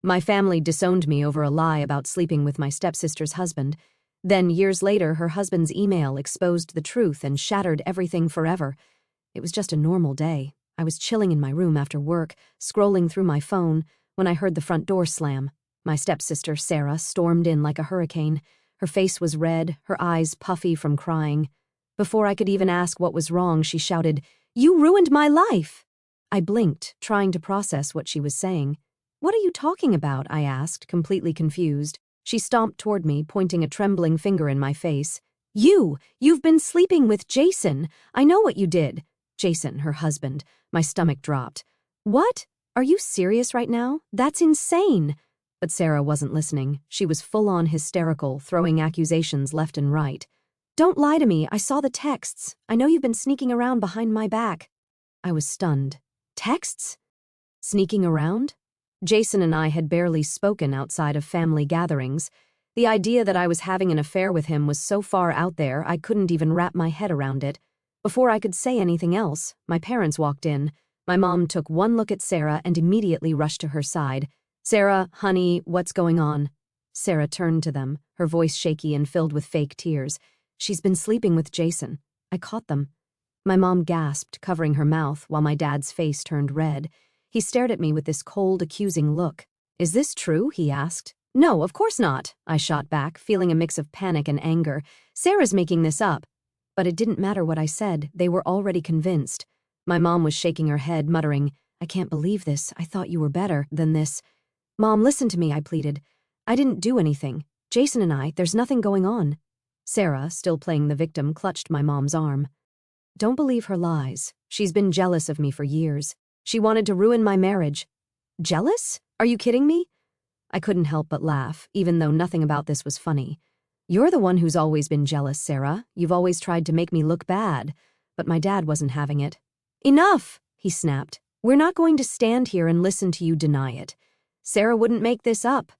My family disowned me over a lie about sleeping with my stepsister's husband. Then, years later, her husband's email exposed the truth and shattered everything forever. It was just a normal day. I was chilling in my room after work, scrolling through my phone, when I heard the front door slam. My stepsister, Sarah, stormed in like a hurricane. Her face was red, her eyes puffy from crying. Before I could even ask what was wrong, she shouted, "You ruined my life!" I blinked, trying to process what she was saying. "What are you talking about?" I asked, completely confused. She stomped toward me, pointing a trembling finger in my face. You've been sleeping with Jason. I know what you did." Jason, her husband. My stomach dropped. "What? Are you serious right now? That's insane." But Sarah wasn't listening. She was full-on hysterical, throwing accusations left and right. "Don't lie to me. I saw the texts. I know you've been sneaking around behind my back." I was stunned. Texts? Sneaking around? Jason and I had barely spoken outside of family gatherings. The idea that I was having an affair with him was so far out there I couldn't even wrap my head around it. Before I could say anything else, my parents walked in. My mom took one look at Sarah and immediately rushed to her side. "Sarah, honey, what's going on?" Sarah turned to them, her voice shaky and filled with fake tears. "She's been sleeping with Jason. I caught them." My mom gasped, covering her mouth, while my dad's face turned red. He stared at me with this cold, accusing look. "Is this true?" he asked. "No, of course not," I shot back, feeling a mix of panic and anger. "Sarah's making this up." But it didn't matter what I said. They were already convinced. My mom was shaking her head, muttering, "I can't believe this. I thought you were better than this." "Mom, listen to me," I pleaded. "I didn't do anything. Jason and I, there's nothing going on." Sarah, still playing the victim, clutched my mom's arm. "Don't believe her lies. She's been jealous of me for years. She wanted to ruin my marriage." "Jealous? Are you kidding me?" I couldn't help but laugh, even though nothing about this was funny. "You're the one who's always been jealous, Sarah. You've always tried to make me look bad." But my dad wasn't having it. "Enough!" he snapped. "We're not going to stand here and listen to you deny it. Sarah wouldn't make this up."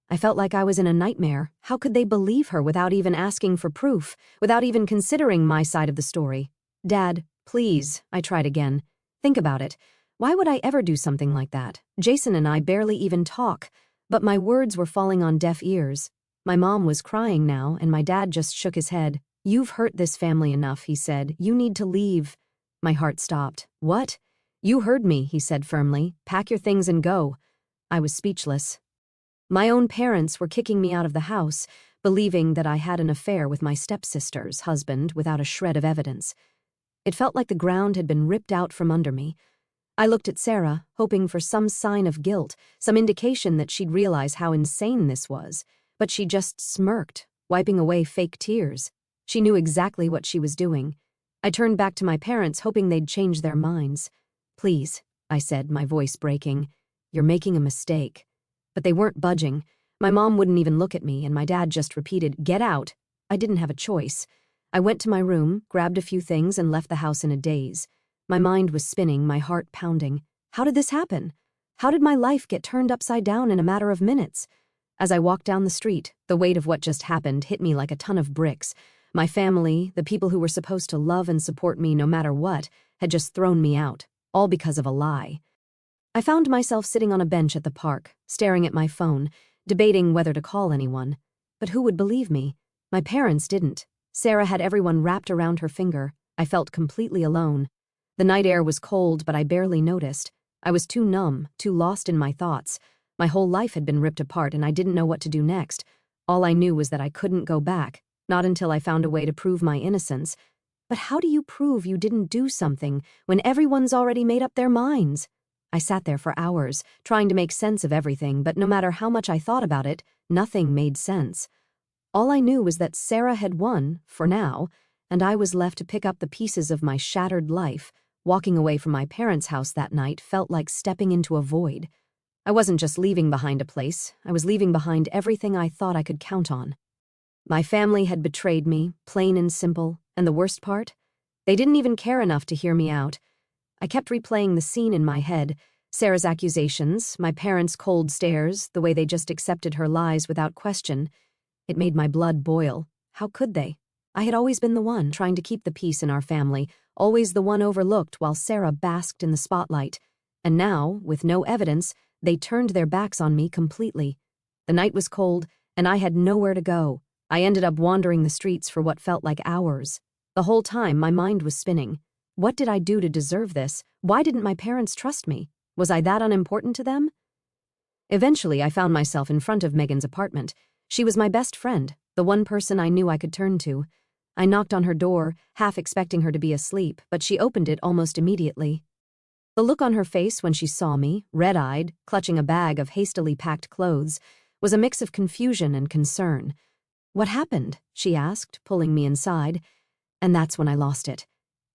I felt like I was in a nightmare. How could they believe her without even asking for proof, without even considering my side of the story? "Dad, please," I tried again. "Think about it. Why would I ever do something like that? Jason and I barely even talk." But my words were falling on deaf ears. My mom was crying now, and my dad just shook his head. "You've hurt this family enough," he said. "You need to leave." My heart stopped. "What?" "You heard me," he said firmly. "Pack your things and go." I was speechless. My own parents were kicking me out of the house, believing that I had an affair with my stepsister's husband without a shred of evidence. It felt like the ground had been ripped out from under me. I looked at Sarah, hoping for some sign of guilt, some indication that she'd realize how insane this was, but she just smirked, wiping away fake tears. She knew exactly what she was doing. I turned back to my parents, hoping they'd change their minds. "Please," I said, my voice breaking, "you're making a mistake." But they weren't budging. My mom wouldn't even look at me, and my dad just repeated, "Get out." I didn't have a choice. I went to my room, grabbed a few things, and left the house in a daze. My mind was spinning, my heart pounding. How did this happen? How did my life get turned upside down in a matter of minutes? As I walked down the street, the weight of what just happened hit me like a ton of bricks. My family, the people who were supposed to love and support me no matter what, had just thrown me out, all because of a lie. I found myself sitting on a bench at the park, staring at my phone, debating whether to call anyone. But who would believe me? My parents didn't. Sarah had everyone wrapped around her finger. I felt completely alone. The night air was cold, but I barely noticed. I was too numb, too lost in my thoughts. My whole life had been ripped apart, and I didn't know what to do next. All I knew was that I couldn't go back, not until I found a way to prove my innocence. But how do you prove you didn't do something when everyone's already made up their minds? I sat there for hours, trying to make sense of everything, but no matter how much I thought about it, nothing made sense. All I knew was that Sarah had won, for now, and I was left to pick up the pieces of my shattered life. Walking away from my parents' house that night felt like stepping into a void. I wasn't just leaving behind a place, I was leaving behind everything I thought I could count on. My family had betrayed me, plain and simple, and the worst part? They didn't even care enough to hear me out. I kept replaying the scene in my head, Sarah's accusations, my parents' cold stares, the way they just accepted her lies without question. It made my blood boil. How could they? I had always been the one trying to keep the peace in our family, always the one overlooked while Sarah basked in the spotlight. And now, with no evidence, They turned their backs on me completely. The night was cold, and I had nowhere to go. I ended up wandering the streets for what felt like hours. The whole time, my mind was spinning. What did I do to deserve this? Why didn't my parents trust me? Was I that unimportant to them? Eventually, I found myself in front of Megan's apartment. She was my best friend, the one person I knew I could turn to. I knocked on her door, half expecting her to be asleep, but she opened it almost immediately. The look on her face when she saw me, red-eyed, clutching a bag of hastily packed clothes, was a mix of confusion and concern. "What happened?" she asked, pulling me inside. And that's when I lost it.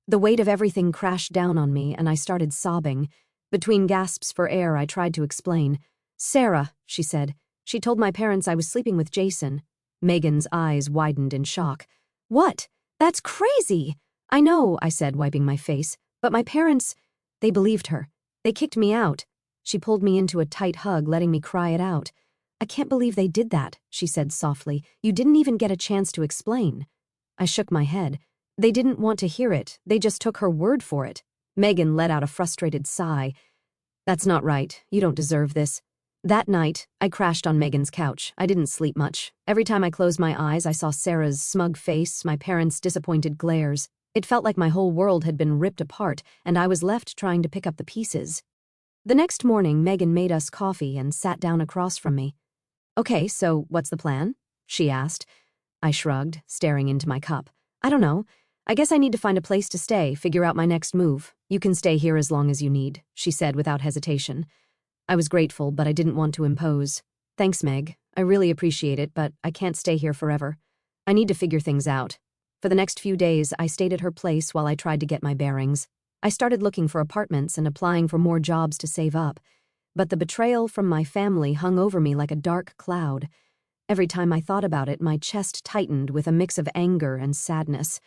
The weight of everything crashed down on me, and I started sobbing. Between gasps for air, I tried to explain. "Sarah," she said. "She told my parents I was sleeping with Jason." Megan's eyes widened in shock. "What? That's crazy!" "I know," I said, wiping my face. "But my parents, they believed her. They kicked me out." She pulled me into a tight hug, letting me cry it out. "I can't believe they did that," she said softly. "You didn't even get a chance to explain." I shook my head. "They didn't want to hear it. They just took her word for it." Megan let out a frustrated sigh. "That's not right. You don't deserve this." That night, I crashed on Megan's couch. I didn't sleep much. Every time I closed my eyes, I saw Sarah's smug face, my parents' disappointed glares. It felt like my whole world had been ripped apart, and I was left trying to pick up the pieces. The next morning, Megan made us coffee and sat down across from me. "Okay, so what's the plan?" she asked. I shrugged, staring into my cup. "I don't know. I guess I need to find a place to stay, figure out my next move. You can stay here as long as you need," she said without hesitation. I was grateful, but I didn't want to impose. "Thanks, Meg. I really appreciate it, but I can't stay here forever. I need to figure things out." For the next few days, I stayed at her place while I tried to get my bearings. I started looking for apartments and applying for more jobs to save up. But the betrayal from my family hung over me like a dark cloud. Every time I thought about it, my chest tightened with a mix of anger and sadness.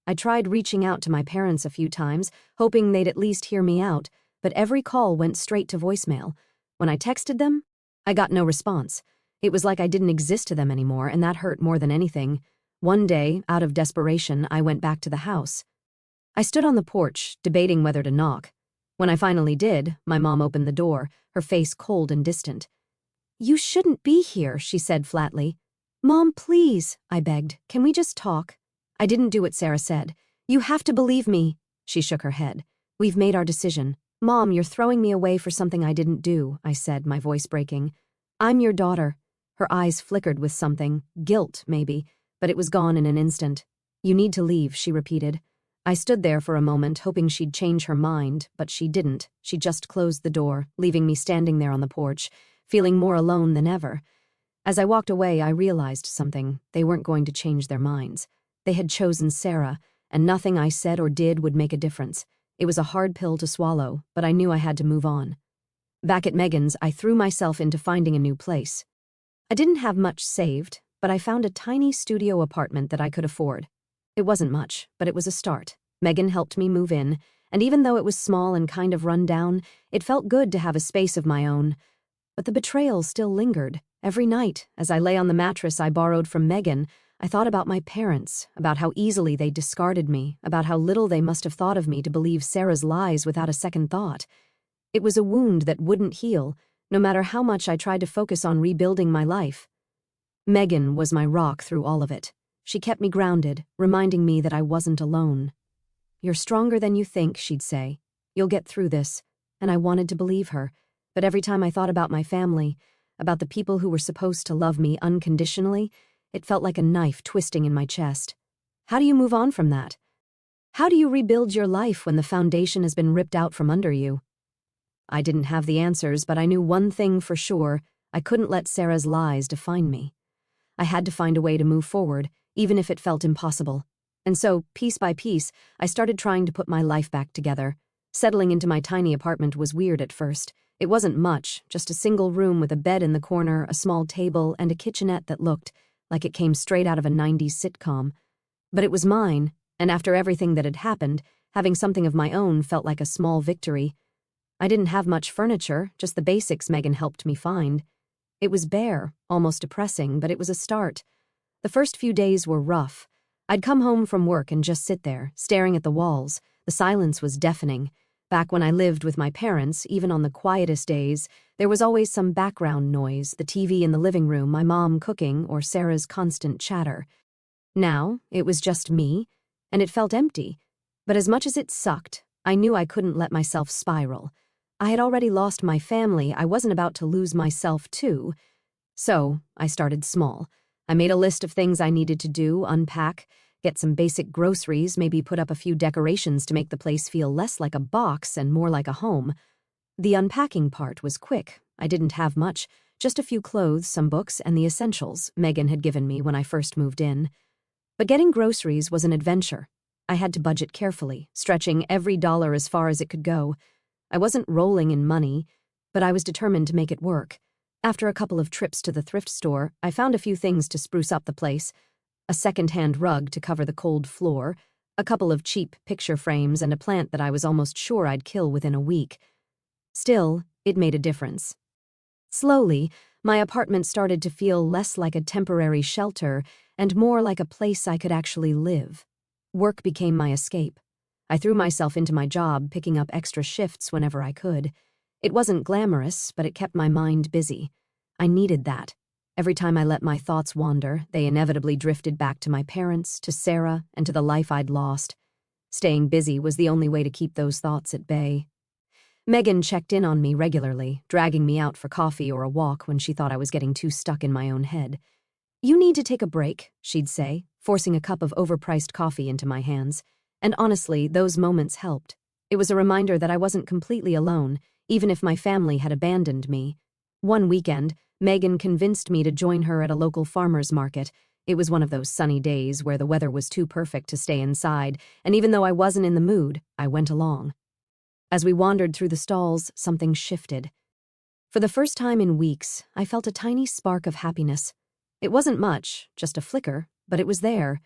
I tried reaching out to my parents a few times, hoping they'd at least hear me out, but every call went straight to voicemail. When I texted them, I got no response. It was like I didn't exist to them anymore, and that hurt more than anything. One day, out of desperation, I went back to the house. I stood on the porch, debating whether to knock. When I finally did, my mom opened the door, her face cold and distant. "You shouldn't be here," she said flatly. "Mom, please," I begged. "Can we just talk?" I didn't do what Sarah said. "You have to believe me." She shook her head. "We've made our decision." "Mom, you're throwing me away for something I didn't do," I said, my voice breaking. "I'm your daughter." Her eyes flickered with something, guilt, maybe, but it was gone in an instant. "You need to leave," she repeated. I stood there for a moment, hoping she'd change her mind, but she didn't. She just closed the door, leaving me standing there on the porch, feeling more alone than ever. As I walked away, I realized something. They weren't going to change their minds. They had chosen Sarah, and nothing I said or did would make a difference. It was a hard pill to swallow, but I knew I had to move on. Back at Megan's, I threw myself into finding a new place. I didn't have much saved, but I found a tiny studio apartment that I could afford. It wasn't much, but it was a start. Megan helped me move in, and even though it was small and kind of run down, it felt good to have a space of my own. But the betrayal still lingered. Every night, as I lay on the mattress I borrowed from Megan, I thought about my parents, about how easily they discarded me, about how little they must have thought of me to believe Sarah's lies without a second thought. It was a wound that wouldn't heal, no matter how much I tried to focus on rebuilding my life. Megan was my rock through all of it. She kept me grounded, reminding me that I wasn't alone. "You're stronger than you think," she'd say. "You'll get through this." And I wanted to believe her. But every time I thought about my family, about the people who were supposed to love me unconditionally, it felt like a knife twisting in my chest. How do you move on from that? How do you rebuild your life when the foundation has been ripped out from under you? I didn't have the answers, but I knew one thing for sure. I couldn't let Sarah's lies define me. I had to find a way to move forward, even if it felt impossible. And so, piece by piece, I started trying to put my life back together. Settling into my tiny apartment was weird at first. It wasn't much, just a single room with a bed in the corner, a small table, and a kitchenette that looked like it came straight out of a 90s sitcom. But it was mine, and after everything that had happened, having something of my own felt like a small victory. I didn't have much furniture, just the basics Megan helped me find. It was bare, almost depressing, but it was a start. The first few days were rough. I'd come home from work and just sit there, staring at the walls. The silence was deafening. Back when I lived with my parents, even on the quietest days, there was always some background noise, the TV in the living room, my mom cooking, or Sarah's constant chatter. Now, it was just me, and it felt empty. But as much as it sucked, I knew I couldn't let myself spiral. I had already lost my family, I wasn't about to lose myself too. So, I started small. I made a list of things I needed to do, unpack, get some basic groceries, maybe put up a few decorations to make the place feel less like a box and more like a home. The unpacking part was quick. I didn't have much, just a few clothes, some books, and the essentials Megan had given me when I first moved in. But getting groceries was an adventure. I had to budget carefully, stretching every dollar as far as it could go. I wasn't rolling in money, but I was determined to make it work. After a couple of trips to the thrift store, I found a few things to spruce up the place: a second-hand rug to cover the cold floor, a couple of cheap picture frames, and a plant that I was almost sure I'd kill within a week. Still, it made a difference. Slowly, my apartment started to feel less like a temporary shelter and more like a place I could actually live. Work became my escape. I threw myself into my job, picking up extra shifts whenever I could. It wasn't glamorous, but it kept my mind busy. I needed that. Every time I let my thoughts wander, they inevitably drifted back to my parents, to Sarah, and to the life I'd lost. Staying busy was the only way to keep those thoughts at bay. Megan checked in on me regularly, dragging me out for coffee or a walk when she thought I was getting too stuck in my own head. "You need to take a break," she'd say, forcing a cup of overpriced coffee into my hands. And honestly, those moments helped. It was a reminder that I wasn't completely alone, even if my family had abandoned me. One weekend, Megan convinced me to join her at a local farmer's market. It was one of those sunny days where the weather was too perfect to stay inside, and even though I wasn't in the mood, I went along. As we wandered through the stalls, something shifted. For the first time in weeks, I felt a tiny spark of happiness. It wasn't much, just a flicker, but it was there.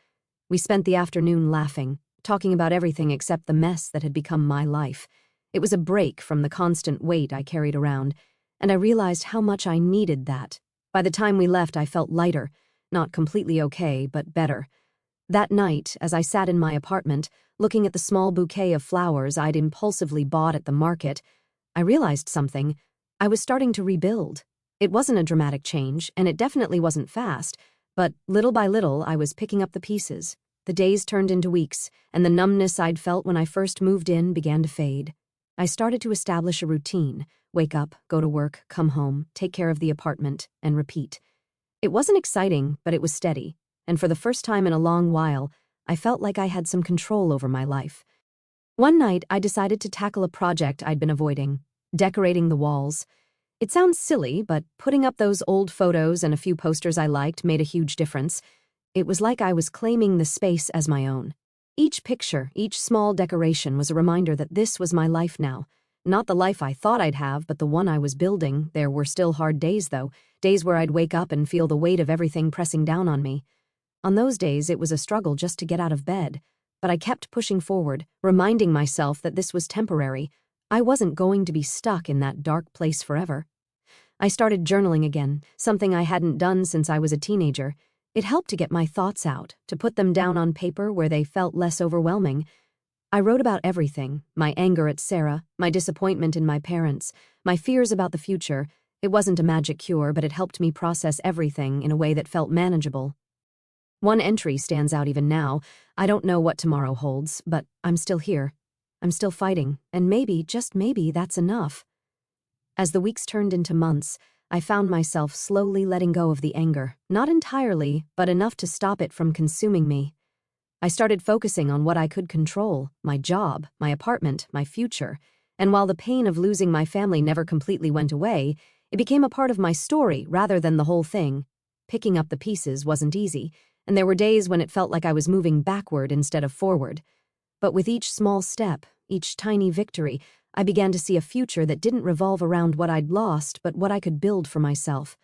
We spent the afternoon laughing, talking about everything except the mess that had become my life. It was a break from the constant weight I carried around, and I realized how much I needed that. By the time we left, I felt lighter, not completely okay, but better. That night, as I sat in my apartment, looking at the small bouquet of flowers I'd impulsively bought at the market, I realized something. I was starting to rebuild. It wasn't a dramatic change, and it definitely wasn't fast, but little by little I was picking up the pieces. The days turned into weeks, and the numbness I'd felt when I first moved in began to fade. I started to establish a routine: wake up, go to work, come home, take care of the apartment, and repeat. It wasn't exciting, but it was steady, and for the first time in a long while, I felt like I had some control over my life. One night, I decided to tackle a project I'd been avoiding: decorating the walls. It sounds silly, but putting up those old photos and a few posters I liked made a huge difference. It was like I was claiming the space as my own. Each picture, each small decoration was a reminder that this was my life now. Not the life I thought I'd have, but the one I was building. There were still hard days, though, days where I'd wake up and feel the weight of everything pressing down on me. On those days, it was a struggle just to get out of bed. But I kept pushing forward, reminding myself that this was temporary. I wasn't going to be stuck in that dark place forever. I started journaling again, something I hadn't done since I was a teenager. It helped to get my thoughts out, to put them down on paper where they felt less overwhelming. I wrote about everything: my anger at Sarah, my disappointment in my parents, my fears about the future. It wasn't a magic cure, but it helped me process everything in a way that felt manageable. One entry stands out even now. I don't know what tomorrow holds, but I'm still here. I'm still fighting, and maybe, just maybe, that's enough. As the weeks turned into months, I found myself slowly letting go of the anger, not entirely, but enough to stop it from consuming me. I started focusing on what I could control: my job, my apartment, my future. And while the pain of losing my family never completely went away, it became a part of my story rather than the whole thing. Picking up the pieces wasn't easy, and there were days when it felt like I was moving backward instead of forward. But with each small step, each tiny victory, I began to see a future that didn't revolve around what I'd lost, but what I could build for myself.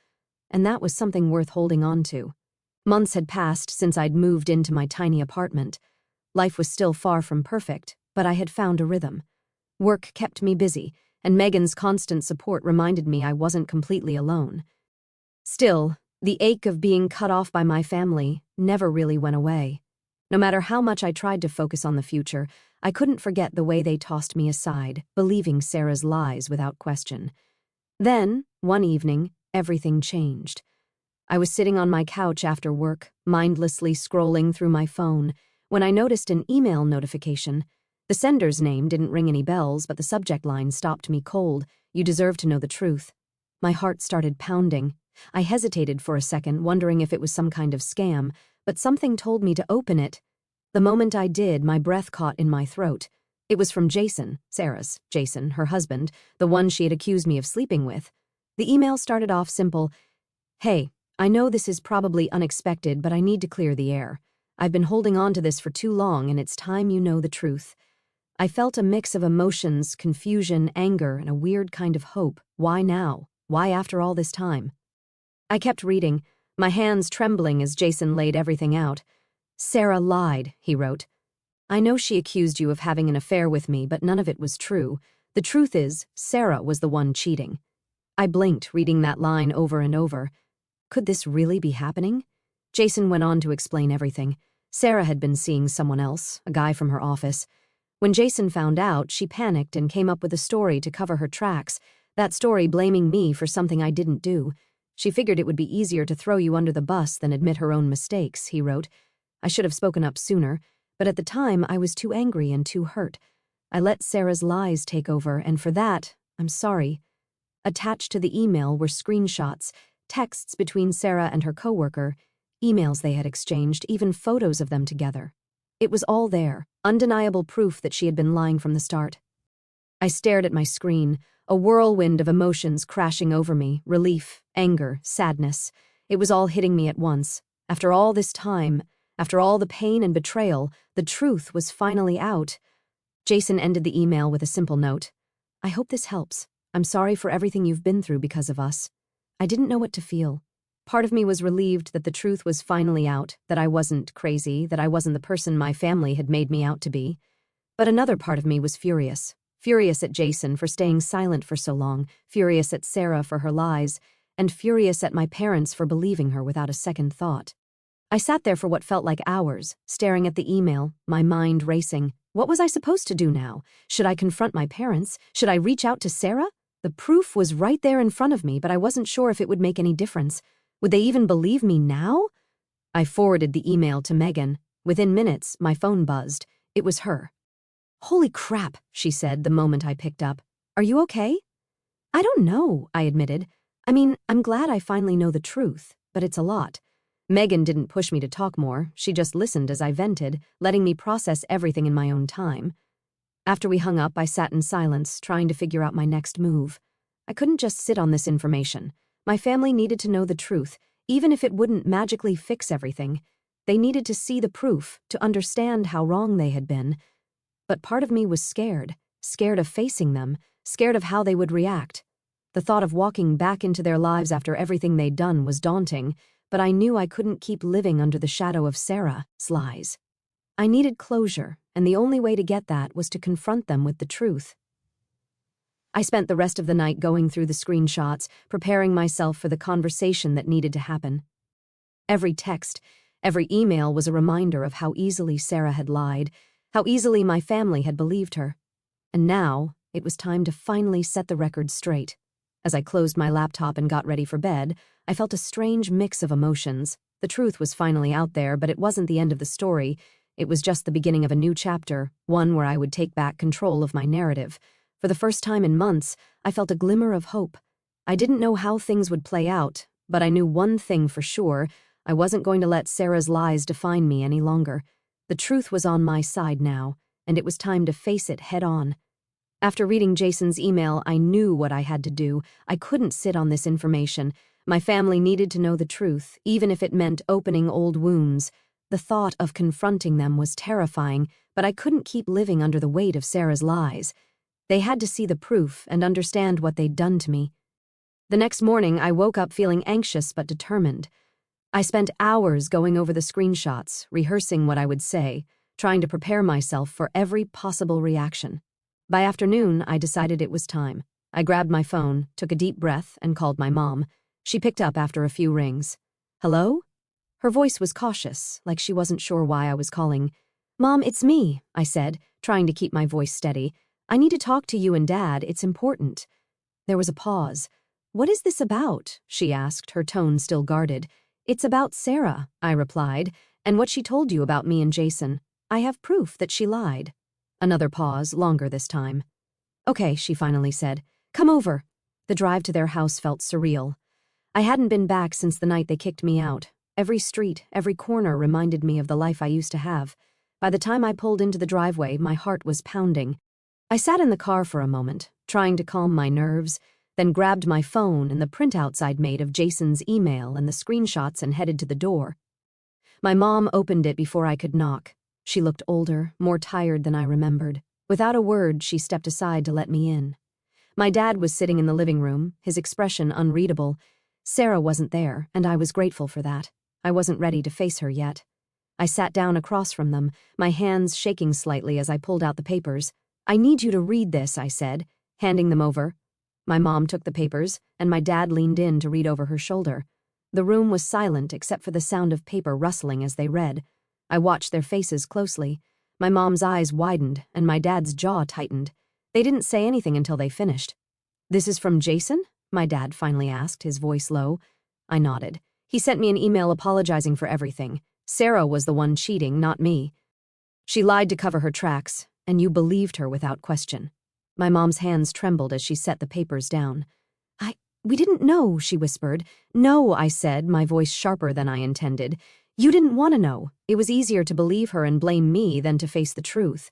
And that was something worth holding on to. Months had passed since I'd moved into my tiny apartment. Life was still far from perfect, but I had found a rhythm. Work kept me busy, and Megan's constant support reminded me I wasn't completely alone. Still, the ache of being cut off by my family never really went away. No matter how much I tried to focus on the future, I couldn't forget the way they tossed me aside, believing Sarah's lies without question. Then, one evening, everything changed. I was sitting on my couch after work, mindlessly scrolling through my phone, when I noticed an email notification. The sender's name didn't ring any bells, but the subject line stopped me cold. "You deserve to know the truth." My heart started pounding. I hesitated for a second, wondering if it was some kind of scam, but something told me to open it. The moment I did, my breath caught in my throat. It was from Jason, Jason, her husband, the one she had accused me of sleeping with. The email started off simple. "Hey, I know this is probably unexpected, but I need to clear the air. I've been holding on to this for too long, and it's time you know the truth." I felt a mix of emotions, confusion, anger, and a weird kind of hope. Why now? Why after all this time? I kept reading, my hands trembling as Jason laid everything out. "Sarah lied," he wrote. "I know she accused you of having an affair with me, but none of it was true. The truth is, Sarah was the one cheating." I blinked, reading that line over and over. Could this really be happening? Jason went on to explain everything. Sarah had been seeing someone else, a guy from her office. When Jason found out, she panicked and came up with a story to cover her tracks, that story blaming me for something I didn't do. "She figured it would be easier to throw you under the bus than admit her own mistakes," he wrote. I should have spoken up sooner, but at the time I was too angry and too hurt. I let Sarah's lies take over, and for that, I'm sorry. Attached to the email were screenshots, texts between Sarah and her coworker, emails they had exchanged, even photos of them together. It was all there, undeniable proof that she had been lying from the start. I stared at my screen, a whirlwind of emotions crashing over me, relief, anger, sadness. It was all hitting me at once. After all this time, after all the pain and betrayal, the truth was finally out. Jason ended the email with a simple note. "I hope this helps. I'm sorry for everything you've been through because of us." I didn't know what to feel. Part of me was relieved that the truth was finally out, that I wasn't crazy, that I wasn't the person my family had made me out to be. But another part of me was furious. Furious at Jason for staying silent for so long, furious at Sarah for her lies, and furious at my parents for believing her without a second thought. I sat there for what felt like hours, staring at the email, my mind racing. What was I supposed to do now? Should I confront my parents? Should I reach out to Sarah? The proof was right there in front of me, but I wasn't sure if it would make any difference. Would they even believe me now? I forwarded the email to Megan. Within minutes, my phone buzzed. It was her. "Holy crap," she said the moment I picked up. "Are you okay?" "I don't know," I admitted. "I mean, I'm glad I finally know the truth, but it's a lot." Megan didn't push me to talk more. She just listened as I vented, letting me process everything in my own time. After we hung up, I sat in silence, trying to figure out my next move. I couldn't just sit on this information. My family needed to know the truth, even if it wouldn't magically fix everything. They needed to see the proof, to understand how wrong they had been. But part of me was scared of facing them, scared of how they would react. The thought of walking back into their lives after everything they'd done was daunting, but I knew I couldn't keep living under the shadow of Sarah's lies. I needed closure, and the only way to get that was to confront them with the truth. I spent the rest of the night going through the screenshots, preparing myself for the conversation that needed to happen. Every text, every email was a reminder of how easily Sarah had lied, how easily my family had believed her. And now, it was time to finally set the record straight. As I closed my laptop and got ready for bed, I felt a strange mix of emotions. The truth was finally out there, but it wasn't the end of the story. It was just the beginning of a new chapter, one where I would take back control of my narrative. For the first time in months, I felt a glimmer of hope. I didn't know how things would play out, but I knew one thing for sure. I wasn't going to let Sarah's lies define me any longer. The truth was on my side now, and it was time to face it head on. After reading Jason's email, I knew what I had to do. I couldn't sit on this information. My family needed to know the truth, even if it meant opening old wounds. The thought of confronting them was terrifying, but I couldn't keep living under the weight of Sarah's lies. They had to see the proof and understand what they'd done to me. The next morning, I woke up feeling anxious but determined. I spent hours going over the screenshots, rehearsing what I would say, trying to prepare myself for every possible reaction. By afternoon, I decided it was time. I grabbed my phone, took a deep breath, and called my mom. She picked up after a few rings. "Hello?" Her voice was cautious, like she wasn't sure why I was calling. Mom, it's me, I said, trying to keep my voice steady. I need to talk to you and Dad, it's important. There was a pause. What is this about? She asked, her tone still guarded. It's about Sarah, I replied, and what she told you about me and Jason. I have proof that she lied. Another pause, longer this time. Okay, she finally said. Come over. The drive to their house felt surreal. I hadn't been back since the night they kicked me out. Every street, every corner reminded me of the life I used to have. By the time I pulled into the driveway, my heart was pounding. I sat in the car for a moment, trying to calm my nerves, then grabbed my phone and the printouts I'd made of Jason's email and the screenshots and headed to the door. My mom opened it before I could knock. She looked older, more tired than I remembered. Without a word, she stepped aside to let me in. My dad was sitting in the living room, his expression unreadable. Sarah wasn't there, and I was grateful for that. I wasn't ready to face her yet. I sat down across from them, my hands shaking slightly as I pulled out the papers. I need you to read this, I said, handing them over. My mom took the papers, and my dad leaned in to read over her shoulder. The room was silent except for the sound of paper rustling as they read. I watched their faces closely. My mom's eyes widened, and my dad's jaw tightened. They didn't say anything until they finished. This is from Jason? My dad finally asked, his voice low. I nodded. He sent me an email apologizing for everything. Sarah was the one cheating, not me. She lied to cover her tracks, and you believed her without question. My mom's hands trembled as she set the papers down. We didn't know, she whispered. No, I said, my voice sharper than I intended. You didn't want to know. It was easier to believe her and blame me than to face the truth.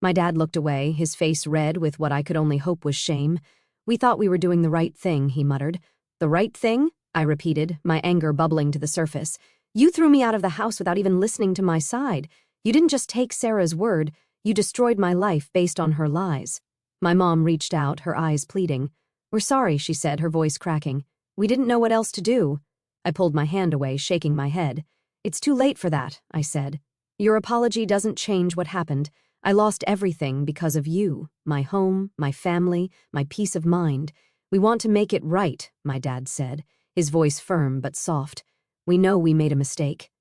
My dad looked away, his face red with what I could only hope was shame. We thought we were doing the right thing, he muttered. The right thing? I repeated, my anger bubbling to the surface. You threw me out of the house without even listening to my side. You didn't just take Sarah's word, you destroyed my life based on her lies. My mom reached out, her eyes pleading. We're sorry, she said, her voice cracking. We didn't know what else to do. I pulled my hand away, shaking my head. It's too late for that, I said. Your apology doesn't change what happened. I lost everything because of you, my home, my family, my peace of mind. We want to make it right, my dad said, his voice firm but soft. We know we made a mistake.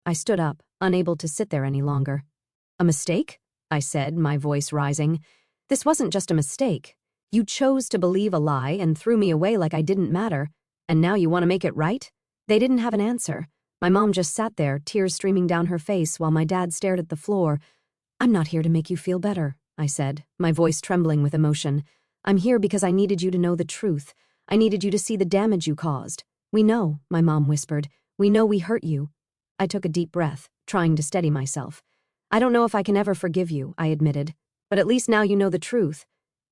I stood up, unable to sit there any longer. A mistake? I said, my voice rising. This wasn't just a mistake. You chose to believe a lie and threw me away like I didn't matter, and now you want to make it right? They didn't have an answer. My mom just sat there, tears streaming down her face while my dad stared at the floor. I'm not here to make you feel better, I said, my voice trembling with emotion. I'm here because I needed you to know the truth. I needed you to see the damage you caused. We know, my mom whispered. We know we hurt you. I took a deep breath, trying to steady myself. I don't know if I can ever forgive you, I admitted, but at least now you know the truth.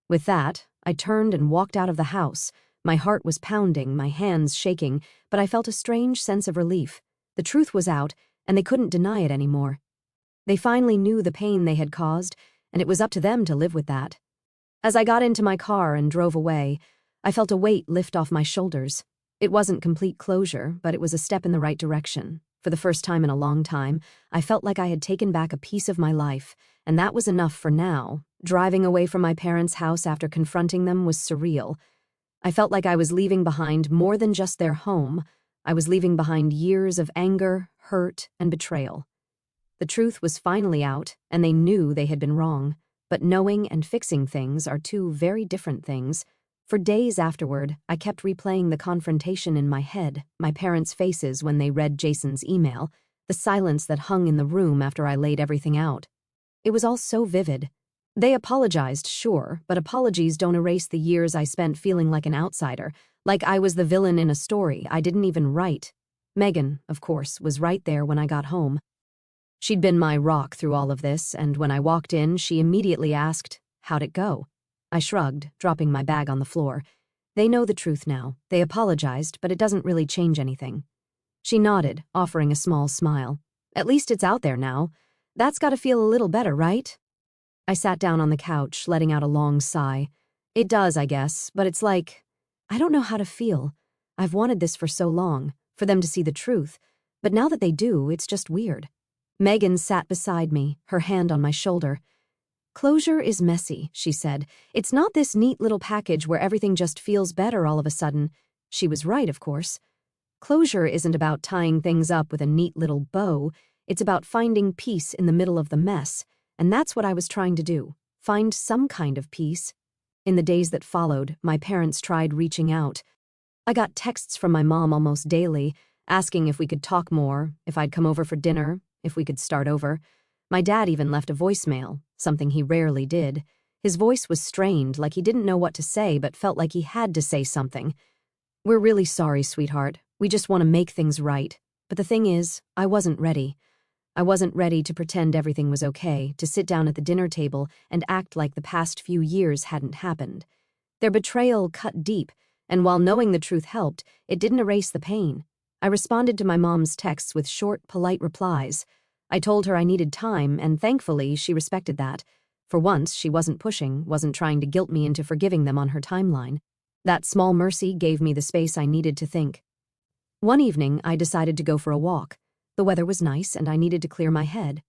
With that, I turned and walked out of the house. My heart was pounding, my hands shaking, but I felt a strange sense of relief. The truth was out, and they couldn't deny it anymore. They finally knew the pain they had caused, and it was up to them to live with that. As I got into my car and drove away, I felt a weight lift off my shoulders. It wasn't complete closure, but it was a step in the right direction. For the first time in a long time, I felt like I had taken back a piece of my life, and that was enough for now. Driving away from my parents' house after confronting them was surreal. I felt like I was leaving behind more than just their home. I was leaving behind years of anger, hurt, and betrayal. The truth was finally out, and they knew they had been wrong. But knowing and fixing things are two very different things. For days afterward, I kept replaying the confrontation in my head, my parents' faces when they read Jason's email, the silence that hung in the room after I laid everything out. It was all so vivid. They apologized, sure, but apologies don't erase the years I spent feeling like an outsider, like I was the villain in a story I didn't even write. Megan, of course, was right there when I got home. She'd been my rock through all of this, and when I walked in, she immediately asked, "How'd it go?" I shrugged, dropping my bag on the floor. They know the truth now. They apologized, but it doesn't really change anything. She nodded, offering a small smile. At least it's out there now. That's gotta feel a little better, right? I sat down on the couch, letting out a long sigh. It does, I guess, but it's like, I don't know how to feel. I've wanted this for so long, for them to see the truth, but now that they do, it's just weird. Megan sat beside me, her hand on my shoulder. Closure is messy, she said. It's not this neat little package where everything just feels better all of a sudden. She was right, of course. Closure isn't about tying things up with a neat little bow. It's about finding peace in the middle of the mess, and that's what I was trying to do. Find some kind of peace. In the days that followed, my parents tried reaching out. I got texts from my mom almost daily, asking if we could talk more, if I'd come over for dinner, if we could start over. My dad even left a voicemail, something he rarely did. His voice was strained, like he didn't know what to say but felt like he had to say something. "We're really sorry, sweetheart. We just want to make things right. But the thing is, I wasn't ready. I wasn't ready to pretend everything was okay, to sit down at the dinner table and act like the past few years hadn't happened." Their betrayal cut deep, and while knowing the truth helped, it didn't erase the pain. I responded to my mom's texts with short, polite replies. I told her I needed time, and thankfully, she respected that. For once, she wasn't pushing, wasn't trying to guilt me into forgiving them on her timeline. That small mercy gave me the space I needed to think. One evening, I decided to go for a walk. The weather was nice, and I needed to clear my head.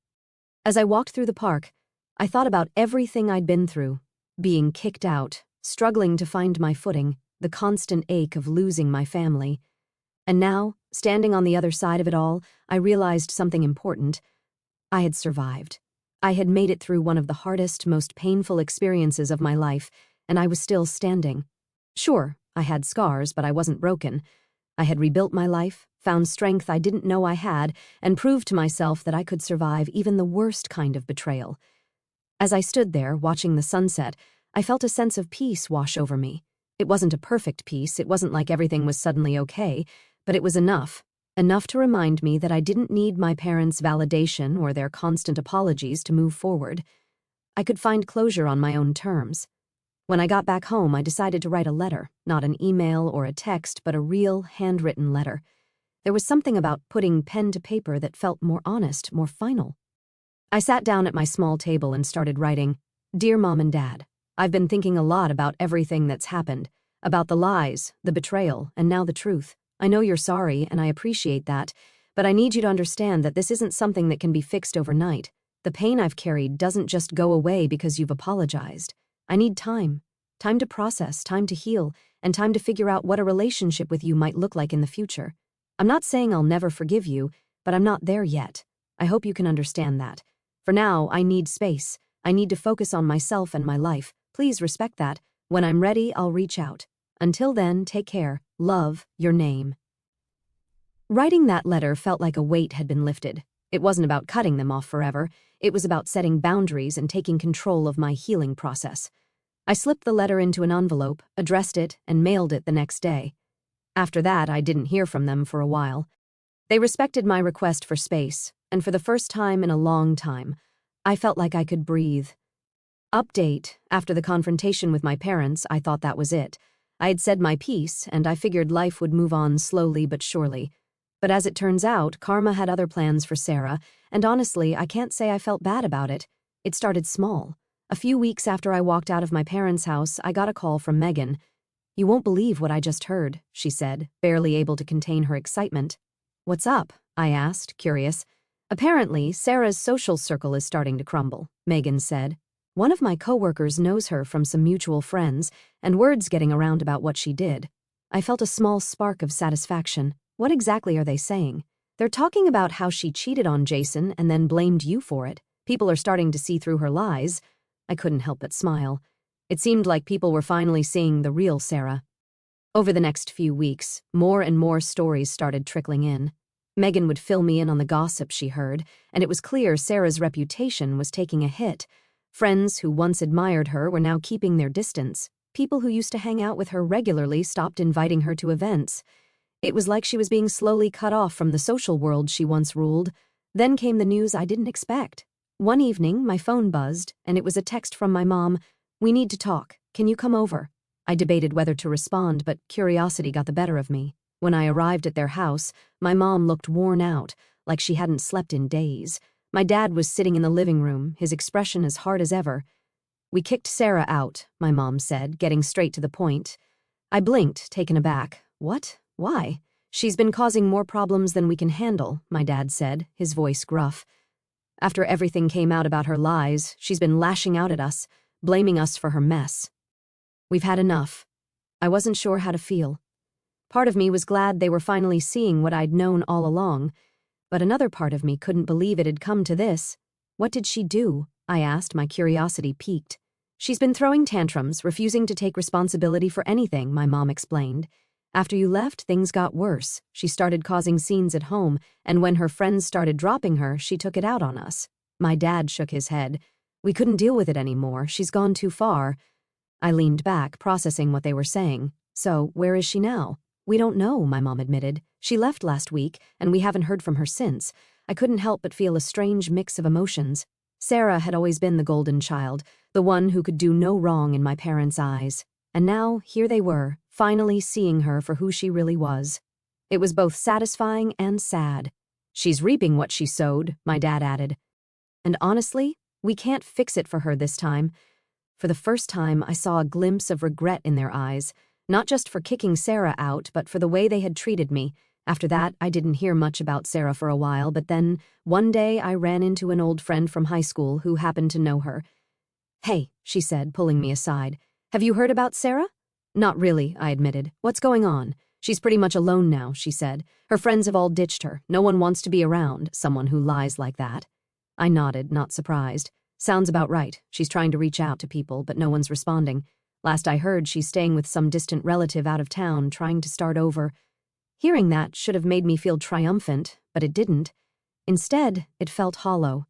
As I walked through the park, I thought about everything I'd been through. Being kicked out, struggling to find my footing, the constant ache of losing my family. And now, standing on the other side of it all, I realized something important. I had survived. I had made it through one of the hardest, most painful experiences of my life, and I was still standing. Sure, I had scars, but I wasn't broken. I had rebuilt my life, found strength I didn't know I had, and proved to myself that I could survive even the worst kind of betrayal. As I stood there, watching the sunset, I felt a sense of peace wash over me. It wasn't a perfect peace, it wasn't like everything was suddenly okay, but it was enough to remind me that I didn't need my parents' validation or their constant apologies to move forward. I could find closure on my own terms. When I got back home, I decided to write a letter, not an email or a text, but a real, handwritten letter. There was something about putting pen to paper that felt more honest, more final. I sat down at my small table and started writing, "Dear Mom and Dad, I've been thinking a lot about everything that's happened, about the lies, the betrayal, and now the truth. I know you're sorry, and I appreciate that, but I need you to understand that this isn't something that can be fixed overnight. The pain I've carried doesn't just go away because you've apologized. I need time to process, time to heal, and time to figure out what a relationship with you might look like in the future. I'm not saying I'll never forgive you, but I'm not there yet. I hope you can understand that. For now, I need space. I need to focus on myself and my life. Please respect that. When I'm ready, I'll reach out. Until then, take care. Love, your name." Writing that letter felt like a weight had been lifted. It wasn't about cutting them off forever. It was about setting boundaries and taking control of my healing process. I slipped the letter into an envelope, addressed it, and mailed it the next day. After that, I didn't hear from them for a while. They respected my request for space, and for the first time in a long time, I felt like I could breathe. Update: after the confrontation with my parents, I thought that was it. I had said my piece, and I figured life would move on slowly but surely. But as it turns out, karma had other plans for Sarah, and honestly, I can't say I felt bad about it. It started small. A few weeks after I walked out of my parents' house, I got a call from Megan. "You won't believe what I just heard," she said, barely able to contain her excitement. "What's up?" I asked, curious. "Apparently, Sarah's social circle is starting to crumble," Megan said. "One of my coworkers knows her from some mutual friends, and word's getting around about what she did." I felt a small spark of satisfaction. What exactly are they saying? They're talking about how she cheated on Jason and then blamed you for it. People are starting to see through her lies. I couldn't help but smile. It seemed like people were finally seeing the real Sarah. Over the next few weeks, more and more stories started trickling in. Megan would fill me in on the gossip she heard, and it was clear Sarah's reputation was taking a hit. Friends who once admired her were now keeping their distance. People who used to hang out with her regularly stopped inviting her to events. It was like she was being slowly cut off from the social world she once ruled. Then came the news I didn't expect. One evening, my phone buzzed, and it was a text from my mom. "We need to talk. Can you come over?" I debated whether to respond, but curiosity got the better of me. When I arrived at their house, my mom looked worn out, like she hadn't slept in days. My dad was sitting in the living room, his expression as hard as ever. "We kicked Sarah out," my mom said, getting straight to the point. I blinked, taken aback. "What? Why?" "She's been causing more problems than we can handle," my dad said, his voice gruff. "After everything came out about her lies, she's been lashing out at us, blaming us for her mess. We've had enough." I wasn't sure how to feel. Part of me was glad they were finally seeing what I'd known all along. But another part of me couldn't believe it had come to this. What did she do? I asked, my curiosity piqued. She's been throwing tantrums, refusing to take responsibility for anything, my mom explained. After you left, things got worse. She started causing scenes at home, and when her friends started dropping her, she took it out on us. My dad shook his head. We couldn't deal with it anymore. She's gone too far. I leaned back, processing what they were saying. So, where is she now? We don't know, my mom admitted. She left last week, and we haven't heard from her since. I couldn't help but feel a strange mix of emotions. Sarah had always been the golden child, the one who could do no wrong in my parents' eyes. And now, here they were, finally seeing her for who she really was. It was both satisfying and sad. She's reaping what she sowed, my dad added. And honestly, we can't fix it for her this time. For the first time, I saw a glimpse of regret in their eyes, not just for kicking Sarah out, but for the way they had treated me. After that, I didn't hear much about Sarah for a while, but then, one day I ran into an old friend from high school who happened to know her. Hey, she said, pulling me aside. Have you heard about Sarah? Not really, I admitted. What's going on? She's pretty much alone now, she said. Her friends have all ditched her. No one wants to be around someone who lies like that. I nodded, not surprised. Sounds about right. She's trying to reach out to people, but no one's responding. Last I heard, she's staying with some distant relative out of town, trying to start over. Hearing that should have made me feel triumphant, but it didn't. Instead, it felt hollow.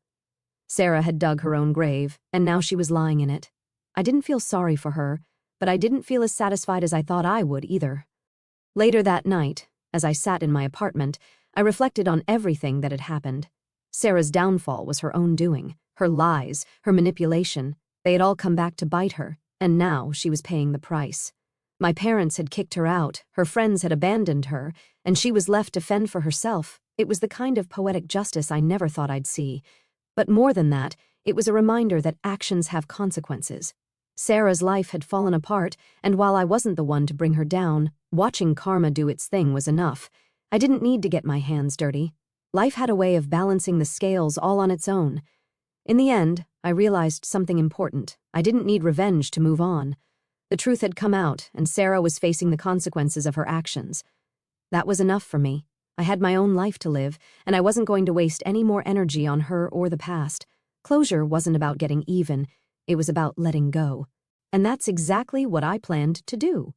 Sarah had dug her own grave, and now she was lying in it. I didn't feel sorry for her, but I didn't feel as satisfied as I thought I would either. Later that night, as I sat in my apartment, I reflected on everything that had happened. Sarah's downfall was her own doing. Her lies, her manipulation, they had all come back to bite her, and now she was paying the price. My parents had kicked her out, her friends had abandoned her, and she was left to fend for herself. It was the kind of poetic justice I never thought I'd see. But more than that, it was a reminder that actions have consequences. Sarah's life had fallen apart, and while I wasn't the one to bring her down, watching karma do its thing was enough. I didn't need to get my hands dirty. Life had a way of balancing the scales all on its own. In the end, I realized something important. I didn't need revenge to move on. The truth had come out, and Sarah was facing the consequences of her actions. That was enough for me. I had my own life to live, and I wasn't going to waste any more energy on her or the past. Closure wasn't about getting even, it was about letting go. And that's exactly what I planned to do.